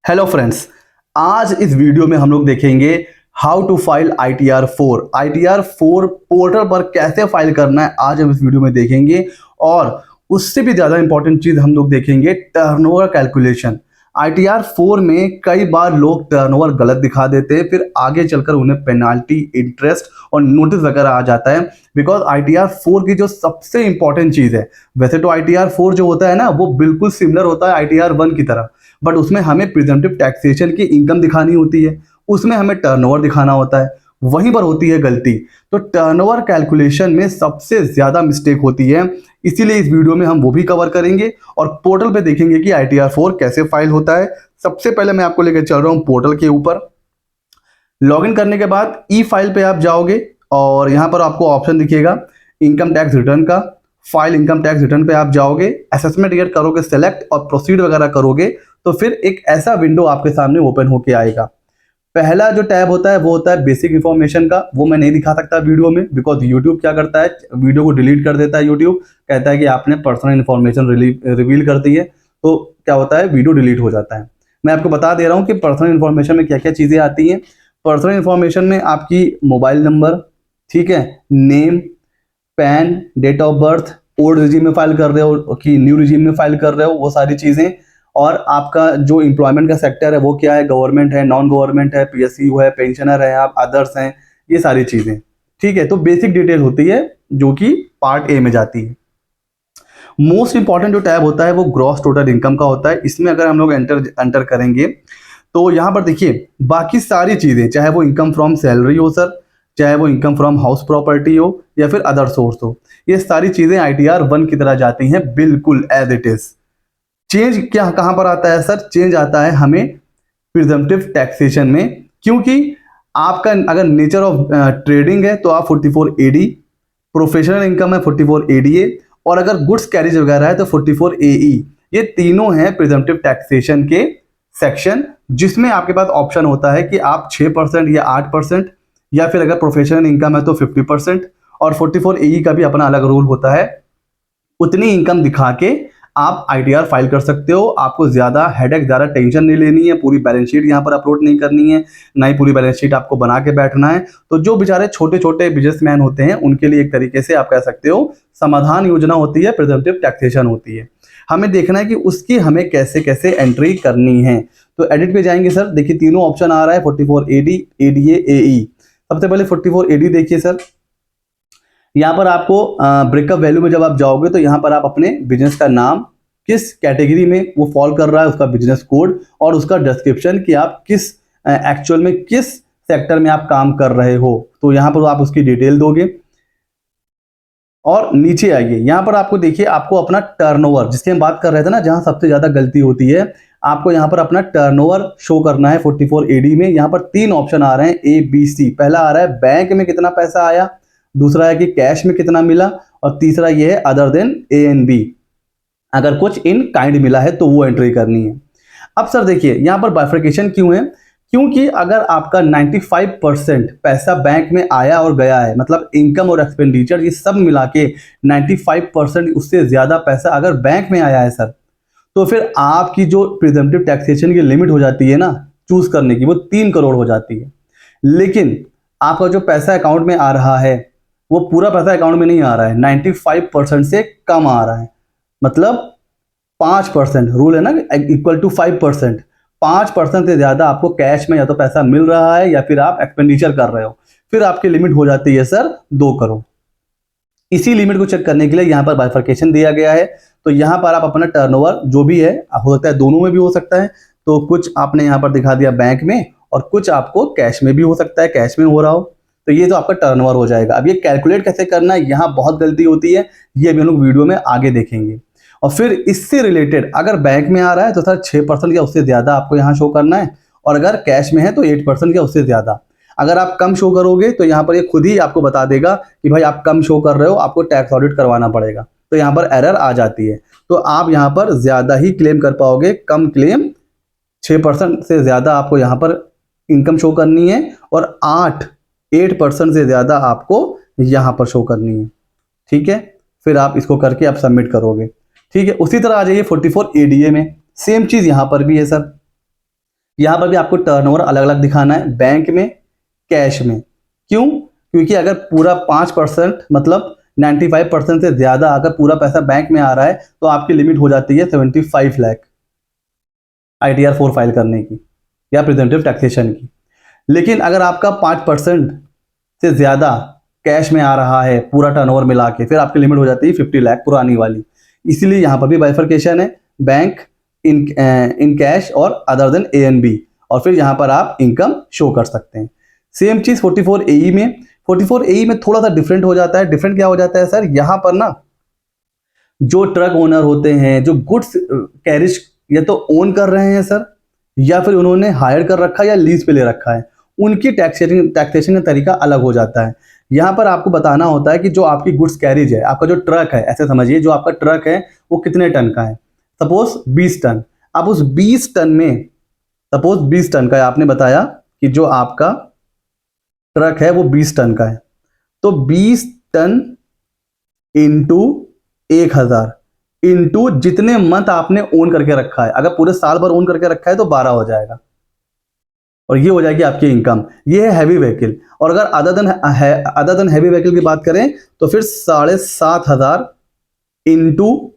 Hello friends, आज इस video में हम लोग देखेंगे how to file ITR4 portal पर कैसे फाइल करना है। आज हम इस वीडियो में देखेंगे और उससे भी ज़्यादा इंपॉर्टेंट चीज़ हम लोग देखेंगे टर्नओवर कैलकुलेशन। ITR4 में कई बार लोग टर्नओवर गलत दिखा देते हैं, फिर आगे चलकर उन्हें पेनाल्टी, इंटरेस्ट और नोटिस वगैरह आ जाता है। बिकॉज ITR4 की जो सबसे इंपॉर्टेंट चीज़ है, वैसे तो ITR4 जो होता है ना वो बिल्कुल सिमिलर होता है ITR1 की तरह, बट उसमें हमें प्रिजम्पटिव टैक्सेशन की इनकम दिखानी होती है, उसमें हमें टर्नओवर दिखाना होता है, वहीं पर होती है गलती। तो टर्नओवर कैलकुलेशन में सबसे ज़्यादा मिस्टेक होती है, इसीलिए इस वीडियो में हम वो भी कवर करेंगे और पोर्टल पे देखेंगे कि ITR4 कैसे फाइल होता है। सबसे पहले मैं आपको लेकर चल रहा हूँ पोर्टल के ऊपर। लॉगिन करने के बाद ई फाइल पे आप जाओगे और यहाँ पर आपको ऑप्शन दिखेगा इनकम टैक्स रिटर्न का। फाइल इनकम टैक्स रिटर्न पे आप जाओगे, असेसमेंट ईयर करोगे सेलेक्ट और प्रोसीड वगैरह करोगे तो फिर एक ऐसा विंडो आपके सामने ओपन होके आएगा। पहला जो टैब होता है वो होता है बेसिक इन्फॉर्मेशन का, वो मैं नहीं दिखा सकता वीडियो में बिकॉज यूट्यूब क्या करता है, वीडियो को डिलीट कर देता है। यूट्यूब कहता है कि आपने पर्सनल इन्फॉर्मेशन रिवील कर दी है, तो क्या होता है वीडियो डिलीट हो जाता है। मैं आपको बता दे रहा हूँ कि पर्सनल इन्फॉर्मेशन में क्या क्या चीज़ें आती हैं। पर्सनल इन्फॉर्मेशन में आपकी मोबाइल नंबर, ठीक है, name, PAN, date of birth, old regime में फाइल कर रहे हो कि न्यू रिजीम में फाइल कर रहे हो, वो सारी चीज़ें। और आपका जो एम्प्लॉयमेंट का सेक्टर है वो क्या है, गवर्नमेंट है, नॉन गवर्नमेंट है, PSU है, पेंशनर है, आप अदर्स हैं, ये सारी चीज़ें। ठीक है, तो बेसिक डिटेल होती है जो कि पार्ट ए में जाती है। मोस्ट इंपॉर्टेंट जो टैब होता है वो ग्रॉस टोटल इनकम का होता है। इसमें अगर हम लोग एंटर करेंगे तो यहाँ पर देखिए बाकी सारी चीज़ें, चाहे वो इनकम फ्रॉम सैलरी हो सर, चाहे वो इनकम फ्रॉम हाउस प्रॉपर्टी हो या फिर अदर सोर्स हो, ये सारी चीज़ें ITR1 की तरह जाती हैं बिल्कुल एज इट इज़। चेंज क्या कहाँ पर आता है सर? चेंज आता है हमें प्रिजम्पटिव टैक्सेशन में, क्योंकि आपका अगर नेचर ऑफ ट्रेडिंग है तो आप 44 AD, प्रोफेशनल इनकम है 44 ADA, और अगर गुड्स कैरिज वगैरह है तो 44 AE। ये तीनों हैं प्रिजम्पटिव टैक्सेशन के सेक्शन, जिसमें आपके पास ऑप्शन होता है कि आप 6% या 8%, या फिर अगर प्रोफेशनल इनकम है तो 50%, और 44 AE का भी अपना अलग रूल होता है। उतनी इनकम दिखा के आप ITR फाइल कर सकते हो। आपको ज़्यादा हेडेक, ज़्यादा टेंशन नहीं लेनी है, पूरी बैलेंस शीट यहाँ पर अपलोड नहीं करनी है, ना ही पूरी बैलेंस शीट आपको बना के बैठना है। तो जो बेचारे छोटे छोटे बिजनेसमैन होते हैं उनके लिए एक तरीके से आप कह सकते हो समाधान योजना होती है, प्रिजम्पटिव टैक्सेशन होती है। हमें देखना है कि उसकी हमें कैसे कैसे एंट्री करनी है। तो एडिट पे जाएंगे सर, देखिए तीनों ऑप्शन आ रहा है 44 AD, ADA, AE। सबसे पहले 44 AD देखिए सर, यहाँ पर आपको ब्रेकअप वैल्यू में जब आप जाओगे तो यहाँ पर आप अपने बिजनेस का नाम, किस कैटेगरी में वो फॉल कर रहा है, उसका बिजनेस कोड और उसका डिस्क्रिप्शन कि आप किस एक्चुअल में किस सेक्टर में आप काम कर रहे हो, तो यहाँ पर आप उसकी डिटेल दोगे। और नीचे आइए, यहाँ पर आपको देखिए आपको अपना टर्नओवर, जिसकी हम बात कर रहे थे ना, जहाँ सबसे ज़्यादा गलती होती है, आपको यहाँ पर अपना टर्नओवर शो करना है 44 AD में। यहाँ पर 3 ऑप्शन आ रहे हैं ABC। पहला आ रहा है बैंक में कितना पैसा आया, दूसरा है कि कैश में कितना मिला, और तीसरा ये है अदर देन A&B, अगर कुछ इन काइंड मिला है तो वो एंट्री करनी है। अब सर देखिए यहाँ पर बाइफर्केशन क्यों है, क्योंकि अगर आपका 95% पैसा बैंक में आया और गया है, मतलब इनकम और एक्सपेंडिचर ये सब मिला के 95% उससे ज़्यादा पैसा अगर बैंक में आया है सर, तो फिर आपकी जो प्रिजम्पटिव टैक्सेशन की लिमिट हो जाती है ना चूज करने की, वो 3 करोड़ हो जाती है। लेकिन आपका जो पैसा अकाउंट में आ रहा है वो पूरा पैसा अकाउंट में नहीं आ रहा है, 95% से कम आ रहा है, मतलब 5%, रूल है ना इक्वल टू 5%, 5% से ज़्यादा आपको कैश में या तो पैसा मिल रहा है या फिर आप एक्सपेंडिचर कर रहे हो, फिर आपकी लिमिट हो जाती है सर 2 करोड़। इसी लिमिट को चेक करने के लिए यहाँ पर बाइफर्केशन दिया गया है। तो यहाँ पर आप अपना टर्नओवर जो भी है, हो सकता है दोनों में भी हो सकता है, तो कुछ आपने यहाँ पर दिखा दिया बैंक में और कुछ आपको कैश में भी हो सकता है, कैश में हो रहा हो, तो ये तो आपका टर्नओवर हो जाएगा। अब ये कैलकुलेट कैसे करना है, यहाँ बहुत गलती होती है, ये भी हम लोग वीडियो में आगे देखेंगे। और फिर इससे रिलेटेड अगर बैंक में आ रहा है तो सर 6% या उससे ज़्यादा आपको यहाँ शो करना है, और अगर कैश में है तो 8% या उससे ज़्यादा। अगर आप कम शो करोगे तो यहाँ पर ये खुद ही आपको बता देगा कि भाई आप कम शो कर रहे हो, आपको टैक्स ऑडिट करवाना पड़ेगा, तो यहाँ पर एरर आ जाती है। तो आप यहाँ पर ज़्यादा ही क्लेम कर पाओगे, कम क्लेम, 6% से ज़्यादा आपको यहाँ पर इनकम शो करनी है, और 8% से ज़्यादा आपको यहाँ पर शो करनी है। ठीक है, फिर आप इसको करके आप सबमिट करोगे। ठीक है, उसी तरह आ जाइए 44 ADA में, सेम चीज़ यहाँ पर भी है सर। यहाँ पर भी आपको टर्नओवर अलग अलग दिखाना है, बैंक में, कैश में। क्यों? क्योंकि अगर पूरा 5% मतलब 95% से ज़्यादा अगर पूरा पैसा बैंक में आ रहा है तो आपकी लिमिट हो जाती है 75 लाख ITR 4 फाइल करने की या प्रिवेंटिव टैक्सेशन की। लेकिन अगर आपका 5% से ज़्यादा कैश में आ रहा है पूरा टर्नओवर मिला के, फिर आपकी लिमिट हो जाती है 50 लाख पुरानी वाली। इसीलिए यहाँ पर भी बाइफर्केशन है, बैंक, इन कैश और अदर देन ANB, और फिर यहाँ पर आप इनकम शो कर सकते हैं। सेम चीज़ 44 AE में। 44 AE में थोड़ा सा डिफरेंट हो जाता है। डिफरेंट क्या हो जाता है सर? यहाँ पर ना जो ट्रक ओनर होते हैं, जो गुड्स कैरिज या तो ओन कर रहे हैं सर, या फिर उन्होंने हायर कर रखा है या लीज पे ले रखा है, उनकी टैक्सेशन का तरीका अलग हो जाता है। यहाँ पर आपको बताना होता है कि जो आपकी गुड्स कैरिज है, आपका जो ट्रक है, ऐसे समझिए जो आपका ट्रक है वो कितने टन का है, सपोज 20 टन। अब उस 20 टन में, सपोज 20 टन का है, आपने बताया कि जो आपका ट्रक है वो 20 टन का है, तो 20 टन इंटू 1000 इंटू जितने मंथ आपने ओन करके रखा है। अगर पूरे साल भर ओन करके रखा है तो 12 हो जाएगा, और ये हो जाएगी आपकी इनकम। ये है हैवी व्हीकल। और अगर अदर देन हैवी व्हीकल की बात करें तो फिर 7500 इंटू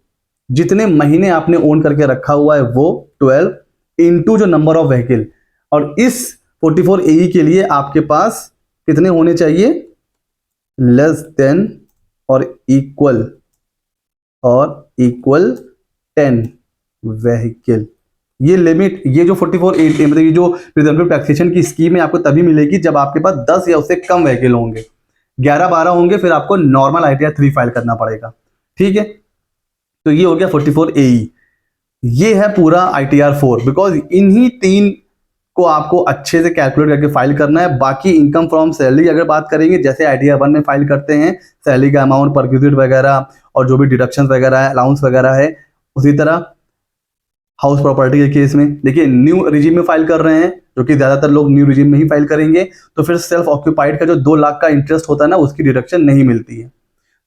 जितने महीने आपने ओन करके रखा हुआ है वो 12 इंटू जो नंबर ऑफ व्हीकल। और इस 44 AE के लिए आपके पास कितने होने चाहिए? लेस देन और इक्वल 10 व्हीकल। ये लिमिट, ये जो 44 AE मतलब ये जो प्रिवेंटिव टैक्सेशन की स्कीम है आपको तभी मिलेगी जब आपके पास 10 या उससे कम व्हीकल होंगे। 11-12 होंगे फिर आपको नॉर्मल ITR 3 फाइल करना पड़ेगा। ठीक है, तो ये हो गया 44 AE। ये है पूरा ITR 4, बिकॉज इन्हीं 3 को आपको अच्छे से कैलकुलेट करके फाइल करना है। बाकी इनकम फ्रॉम सैलरी अगर बात करेंगे, जैसे ITR 1 में फाइल करते हैं सैलरी का अमाउंट, परक्यूजिट वगैरह और जो भी डिडक्शन वगैरह है, अलाउंस वगैरह है, उसी तरह हाउस प्रॉपर्टी के केस में देखिए न्यू रिजीम में फाइल कर रहे हैं, जो कि ज़्यादातर लोग न्यू रिजीम में ही फाइल करेंगे, तो फिर सेल्फ ऑक्यूपाइड का जो 2 लाख का इंटरेस्ट होता है ना, उसकी डिडक्शन नहीं मिलती है।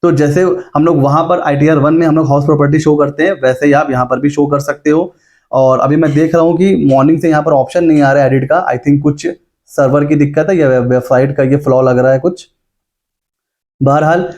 तो जैसे हम लोग वहाँ पर ITR 1 में हम लोग हाउस प्रॉपर्टी शो करते हैं, वैसे ही आप यहाँ पर भी शो कर सकते हो। और अभी मैं देख रहा हूँ कि मॉर्निंग से यहाँ पर ऑप्शन नहीं आ रहा है एडिट का। आई थिंक कुछ सर्वर की दिक्कत है या वेबसाइट का ये फ्लॉ लग रहा है कुछ। बहरहाल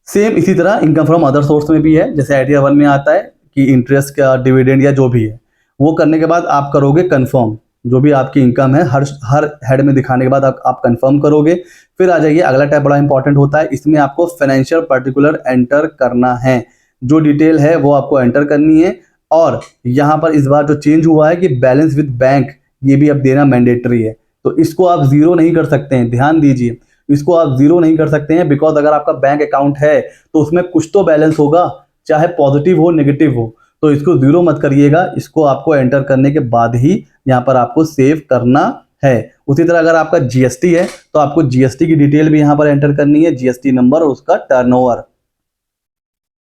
सेम इसी तरह इनकम फ्रॉम अदर सोर्स में भी है, जैसे ITR 1 में आता है कि इंटरेस्ट का, डिविडेंड या जो भी है, वो करने के बाद आप करोगे कंफर्म। जो भी आपकी इनकम है हर हेड में दिखाने के बाद आप कंफर्म करोगे। फिर आ जाइए अगला टैब, बड़ा इंपॉर्टेंट होता है। इसमें आपको फाइनेंशियल पर्टिकुलर एंटर करना है, जो डिटेल है वो आपको एंटर करनी है। और यहाँ पर इस बार जो चेंज हुआ है कि बैलेंस विद बैंक, ये भी अब देना मैंडेटरी है। तो इसको आप जीरो नहीं कर सकते हैं, ध्यान दीजिए, इसको आप जीरो नहीं कर सकते हैं, बिकॉज अगर आपका बैंक अकाउंट है तो उसमें कुछ तो बैलेंस होगा, चाहे पॉजिटिव हो नेगेटिव हो। तो इसको जीरो मत करिएगा, इसको आपको एंटर करने के बाद ही यहाँ पर आपको सेव करना है। उसी तरह अगर आपका GST है तो आपको GST की डिटेल भी यहाँ पर एंटर करनी है, GST नंबर और उसका टर्नओवर।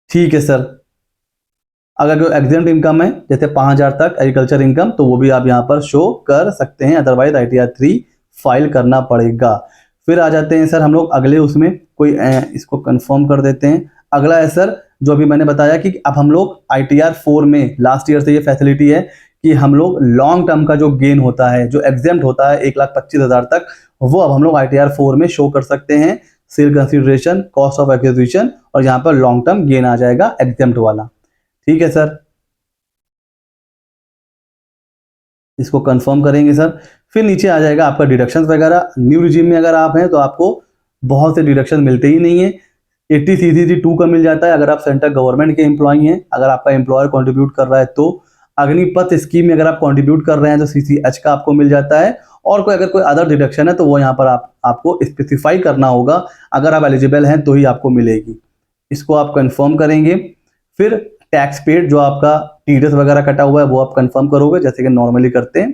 ठीक है सर। अगर कोई एग्जेम्प्ट इनकम है जैसे 5000 तक एग्रीकल्चर इनकम, तो वो भी आप यहाँ पर शो कर सकते हैं, अदरवाइज ITR 3 फाइल करना पड़ेगा। फिर आ जाते हैं सर हम लोग अगले उसमें, कोई इसको कंफर्म कर देते हैं। अगला है सर जो अभी मैंने बताया कि अब हम लोग ITR 4 में लास्ट ईयर से ये फैसिलिटी है कि हम लोग लॉन्ग टर्म का जो गेन होता है, जो एग्जेम्प्ट होता है 1,25,000 तक, वो अब हम लोग ITR 4 में शो कर सकते हैं। Sale consideration, cost of acquisition, और यहाँ पर लॉन्ग टर्म गेन आ जाएगा एग्जेम्प्ट वाला। ठीक है सर, इसको कंफर्म करेंगे सर। फिर नीचे आ जाएगा आपका डिडक्शंस वगैरह। न्यू रिजीम में अगर आप हैं तो आपको बहुत से डिडक्शन मिलते ही नहीं है। 80 CCC 2 का मिल जाता है अगर आप सेंट्रल गवर्नमेंट के एम्प्लॉई हैं, अगर आपका एम्प्लॉयर कंट्रीब्यूट कर रहा है तो। अग्निपथ स्कीम में अगर आप कंट्रीब्यूट कर रहे हैं तो CCH का आपको मिल जाता है। और अगर कोई अदर डिडक्शन है तो वो यहाँ पर आपको स्पेसिफाई करना होगा, अगर आप एलिजिबल हैं तो ही आपको मिलेगी। इसको आप कंफर्म करेंगे। फिर टैक्स पेड, जो आपका TDS वगैरह कटा हुआ है वो आप कंफर्म करोगे जैसे कि नॉर्मली करते हैं।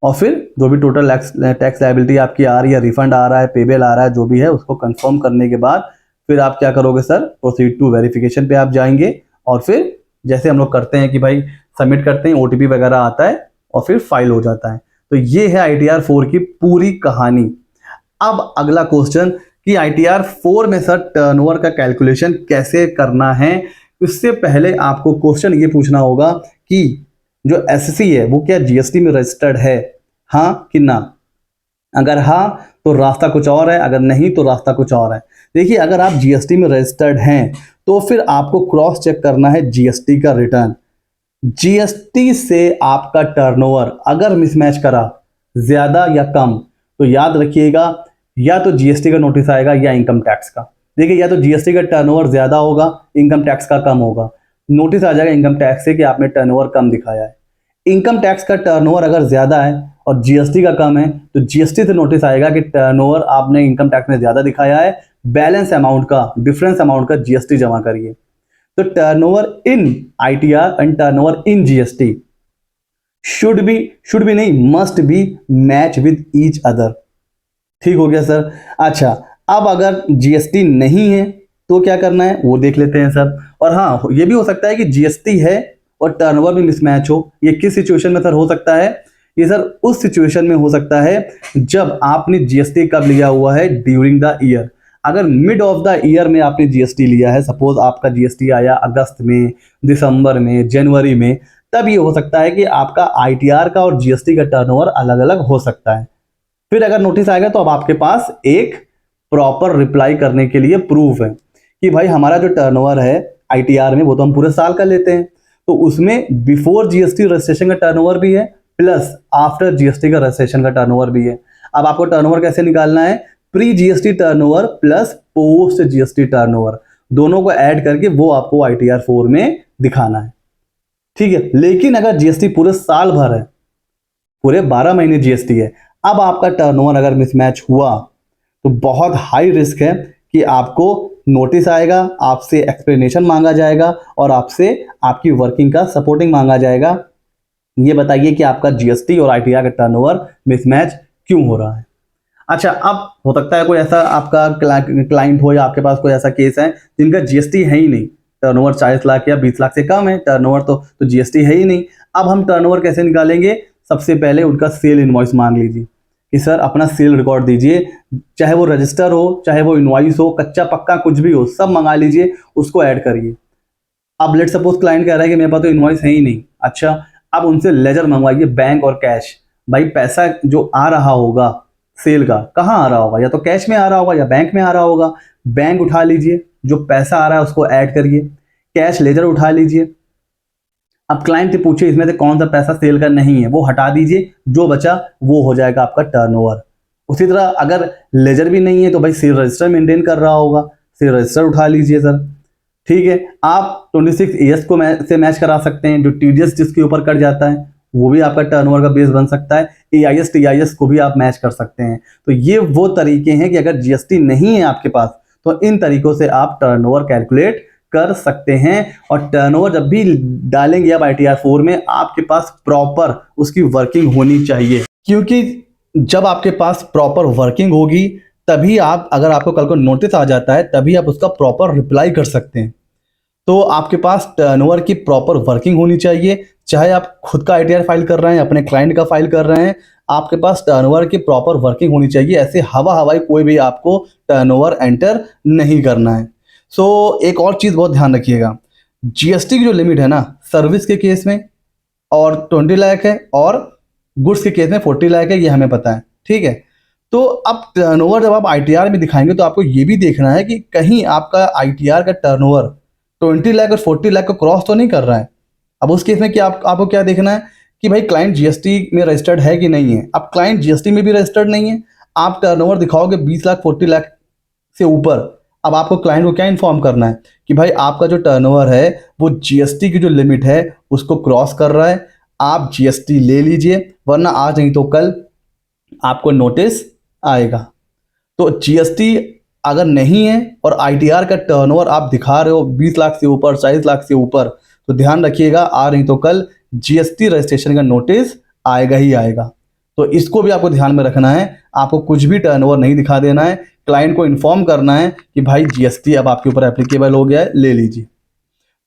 और फिर जो भी टोटल टैक्स लायबिलिटी आपकी आ रही है, रिफंड आ रहा है, पेबल आ रहा है, जो भी है उसको कंफर्म करने के बाद फिर आप क्या करोगे सर, प्रोसीड टू वेरिफिकेशन पे आप जाएंगे। और फिर जैसे हम लोग करते हैं कि भाई सबमिट करते हैं, OTP वगैरह आता है और फिर फाइल हो जाता है। तो ये है ITR 4 की पूरी कहानी। अब अगला क्वेश्चन कि ITR 4 में सर टर्नओवर का कैलकुलेशन कैसे करना है। इससे पहले आपको क्वेश्चन ये पूछना होगा कि जो एससी है वो क्या जीएसटी में रजिस्टर्ड है, हाँ कि ना? अगर हाँ तो रास्ता कुछ और है, अगर नहीं तो रास्ता कुछ और है। देखिए, अगर आप जीएसटी में रजिस्टर्ड हैं तो फिर आपको क्रॉस चेक करना है जीएसटी का रिटर्न। जीएसटी से आपका टर्नओवर अगर मिसमैच करा ज्यादा या कम, तो याद रखिएगा या तो जीएसटी का नोटिस आएगा या इनकम टैक्स का। देखिए, या तो जीएसटी का टर्नओवर ज्यादा होगा, इनकम टैक्स का कम होगा, नोटिस आ जाएगा इनकम टैक्स से कि आपने टर्नओवर कम दिखाया है। इनकम टैक्स का टर्नओवर अगर ज्यादा है और जीएसटी का कम है, तो जीएसटी से नोटिस आएगा कि टर्नओवर आपने इनकम टैक्स में ज्यादा दिखाया है, बैलेंस अमाउंट का, डिफरेंस अमाउंट का जीएसटी जमा करिए। तो turnover in ITR and turnover in GST should be नहीं, must be match with each other. ठीक हो गया सर। अच्छा, अब अगर जीएसटी नहीं है तो क्या करना है वो देख लेते हैं सर। और हाँ, ये भी हो सकता है कि जीएसटी है और टर्नओवर भी मिसमैच हो। ये किस सिचुएशन में सर हो सकता है? ये सर उस सिचुएशन में हो सकता है जब आपने जीएसटी कब लिया हुआ है, ड्यूरिंग द ईयर। अगर मिड ऑफ द ईयर में आपने जीएसटी लिया है, सपोज आपका जीएसटी आया अगस्त में, दिसंबर में, जनवरी में, तब ये हो सकता है कि आपका आईटीआर का और जीएसटी का टर्नओवर अलग अलग हो सकता है। फिर अगर नोटिस आएगा तो अब आपके पास एक प्रॉपर रिप्लाई करने के लिए प्रूफ है कि भाई हमारा जो टर्नओवर है आईटीआर में वो तो हम पूरे साल का लेते हैं, तो उसमें बिफोर जीएसटी रजिस्ट्रेशन का टर्नओवर भी है प्लस आफ्टर जीएसटी का रजिस्ट्रेशन का टर्नओवर भी है। अब आपको टर्नओवर कैसे निकालना है? Pre GST turnover plus post GST turnover, दोनों को ऐड करके वो आपको आईटीआर 4 में दिखाना है। ठीक है, लेकिन अगर जीएसटी पूरे साल भर है, पूरे 12 महीने जीएसटी है, अब आपका टर्नओवर अगर मिसमैच हुआ तो बहुत हाई रिस्क है कि आपको नोटिस आएगा, आपसे एक्सप्लेनेशन मांगा जाएगा और आपसे आपकी वर्किंग का सपोर्टिंग मांगा जाएगा। ये बताइए कि आपका जीएसटी और आईटीआर का टर्नओवर मिसमैच क्यों हो रहा है। अच्छा, अब हो सकता है कोई ऐसा आपका क्लाइंट हो या आपके पास कोई ऐसा केस है जिनका जीएसटी है ही नहीं, टर्नओवर 40 लाख या 20 लाख से कम है टर्नओवर, तो जीएसटी है ही नहीं। अब हम टर्नओवर कैसे निकालेंगे? सबसे पहले उनका सेल इनवॉइस मांग लीजिए कि सर अपना सेल रिकॉर्ड दीजिए, चाहे वो रजिस्टर हो, चाहे वो इनवॉइस हो, कच्चा पक्का कुछ भी हो, सब मंगा लीजिए, उसको ऐड करिए। अब लेट सपोज क्लाइंट कह रहा है कि मेरे पास तो इनवॉइस है ही नहीं। अच्छा, अब उनसे लेजर मंगवाइए, बैंक और कैश। भाई पैसा जो आ रहा होगा सेल का, कहाँ आ रहा होगा? या तो कैश में आ रहा होगा या बैंक में आ रहा होगा। बैंक उठा लीजिए, जो पैसा आ रहा है उसको ऐड करिए, कैश लेजर उठा लीजिए। अब क्लाइंट से पूछिए इसमें से कौन सा पैसा सेल का नहीं है, वो हटा दीजिए, जो बचा वो हो जाएगा आपका टर्नओवर। उसी तरह अगर लेजर भी नहीं है तो भाई सेल रजिस्टर मेंटेन कर रहा होगा, सेल रजिस्टर उठा लीजिए सर। ठीक है, आप 26 ईएस को से मैच करा सकते हैं, जो टीडीएस जिसके ऊपर कट जाता है वो भी आपका टर्नओवर का बेस बन सकता है। एआईएस टीआईएस को भी आप मैच कर सकते हैं। तो ये वो तरीके हैं कि अगर जीएसटी नहीं है आपके पास तो इन तरीकों से आप टर्नओवर कैलकुलेट कर सकते हैं। और टर्नओवर जब भी डालेंगे आप आईटीआर 4 में, आपके पास प्रॉपर उसकी वर्किंग होनी चाहिए, क्योंकि जब आपके पास प्रॉपर वर्किंग होगी तभी आप, अगर आपको कल को नोटिस आ जाता है तभी आप उसका प्रॉपर रिप्लाई कर सकते हैं। तो आपके पास टर्नओवर की प्रॉपर वर्किंग होनी चाहिए, चाहे आप खुद का आईटीआर फाइल कर रहे हैं, अपने क्लाइंट का फाइल कर रहे हैं, आपके पास टर्नओवर की प्रॉपर वर्किंग होनी चाहिए। ऐसे हवाई कोई भी आपको टर्नओवर एंटर नहीं करना है। सो एक और चीज़ बहुत ध्यान रखिएगा, जीएसटी की जो लिमिट है ना, सर्विस के केस में और 20 लाख है और गुड्स के केस में 40 लाख है, ये हमें पता है। ठीक है, तो अब टर्नओवर जब आप आईटीआर में दिखाएंगे तो आपको ये भी देखना है कि कहीं आपका आईटीआर का टर्नओवर 20 लाख और 40 लाख को क्रॉस तो नहीं कर रहा है। अब उस केस में क्या आपको क्या देखना है कि भाई क्लाइंट जीएसटी में रजिस्टर्ड है कि नहीं है। अब क्लाइंट जीएसटी में भी रजिस्टर्ड नहीं है, आप टर्नओवर दिखाओगे 20 लाख 40 लाख से ऊपर, अब आपको क्लाइंट को क्या इन्फॉर्म करना है कि भाई आपका जो टर्नओवर है वो जीएसटी की जो लिमिट है उसको क्रॉस कर रहा है, आप जीएसटी ले लीजिए, वरना आज नहीं तो कल आपको नोटिस आएगा। तो जीएसटी अगर नहीं है और आईटीआर का टर्नओवर आप दिखा रहे हो 20 लाख से ऊपर, 40 लाख से ऊपर, तो ध्यान रखिएगा आज नहीं तो कल जीएसटी रजिस्ट्रेशन का नोटिस आएगा ही आएगा। तो इसको भी आपको ध्यान में रखना है, आपको कुछ भी टर्नओवर नहीं दिखा देना है, क्लाइंट को इन्फॉर्म करना है कि भाई जीएसटी अब आपके ऊपर एप्लीकेबल हो गया है, ले लीजिए।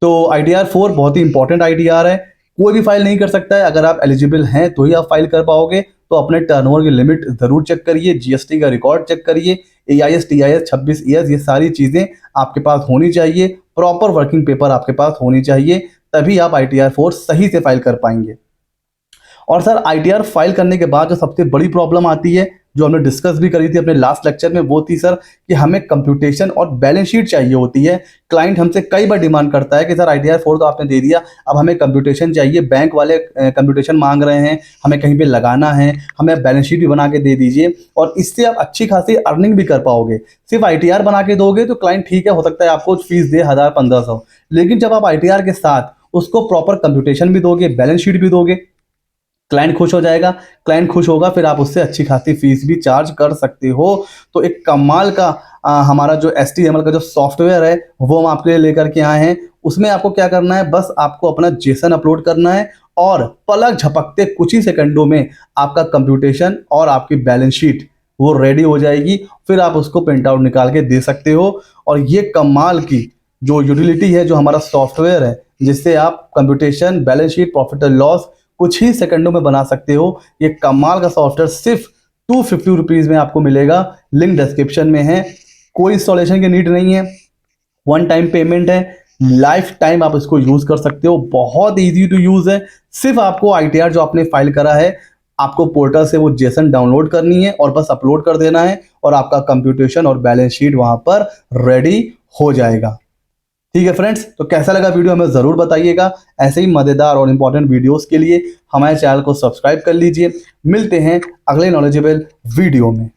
तो आईटीआर 4 बहुत ही इंपॉर्टेंट आईटीआर है, कोई भी फाइल नहीं कर सकता है, अगर आप एलिजिबल हैं तो ही आप फाइल कर पाओगे। तो अपने टर्नओवर की लिमिट जरूर चेक करिए, जीएसटी का रिकॉर्ड चेक करिए, एआईएस टीआईएस 26 ईएस, ये सारी चीजें आपके पास होनी चाहिए, प्रॉपर वर्किंग पेपर आपके पास होनी चाहिए, तभी आप ITR4 सही से फाइल कर पाएंगे। और सर ITR फाइल करने के बाद जो सबसे बड़ी प्रॉब्लम आती है, जो हमने डिस्कस भी करी थी अपने लास्ट लेक्चर में, वो थी सर कि हमें कंप्यूटेशन और बैलेंस शीट चाहिए होती है। क्लाइंट हमसे कई बार डिमांड करता है कि सर ITR4 तो आपने दे दिया, अब हमें कंप्यूटेशन चाहिए, बैंक वाले कंप्यूटेशन मांग रहे हैं, हमें कहीं पे लगाना है, हमें बैलेंस शीट भी बना के दे दीजिए। और इससे आप अच्छी खासी अर्निंग भी कर पाओगे। सिर्फ ITR बना के दोगे तो क्लाइंट ठीक है, हो सकता है आपको फीस दे 1000-1500, लेकिन जब आप ITR के साथ उसको प्रॉपर कंप्यूटेशन भी दोगे, बैलेंस शीट भी दोगे, क्लाइंट खुश हो जाएगा। क्लाइंट खुश होगा, फिर आप उससे अच्छी खासी फीस भी चार्ज कर सकते हो। तो एक कमाल का हमारा जो HTML का जो सॉफ्टवेयर है वो हम आपके लिए लेकर के आए हैं। उसमें आपको क्या करना है, बस आपको अपना जेसन अपलोड करना है और पलक झपकते कुछ ही सेकंडों में आपका कंप्यूटेशन और आपकी बैलेंस शीट वो रेडी हो जाएगी। फिर आप उसको प्रिंट आउट निकाल के दे सकते हो। और ये कमाल की जो यूटिलिटी है, जो हमारा सॉफ्टवेयर है, जिससे आप computation, balance sheet, profit and loss कुछ ही सेकंडों में बना सकते हो। ये कमाल का सॉफ्टवेयर सिर्फ 250 रुपीज़ में आपको मिलेगा। लिंक डिस्क्रिप्शन में है। कोई इंस्टॉलेशन की नीड नहीं है, वन टाइम पेमेंट है, लाइफ टाइम आप इसको यूज़ कर सकते हो। बहुत ईजी टू यूज़ है। सिर्फ आपको ITR जो आपने फाइल करा है, आपको पोर्टल से वो जेसन डाउनलोड करनी है और बस अपलोड कर देना है और आपका कंप्यूटेशन और बैलेंस शीट वहाँ पर रेडी हो जाएगा। ठीक है फ्रेंड्स, तो कैसा लगा वीडियो हमें ज़रूर बताइएगा। ऐसे ही मज़ेदार और इंपॉर्टेंट वीडियोस के लिए हमारे चैनल को सब्सक्राइब कर लीजिए। मिलते हैं अगले नॉलेजेबल वीडियो में।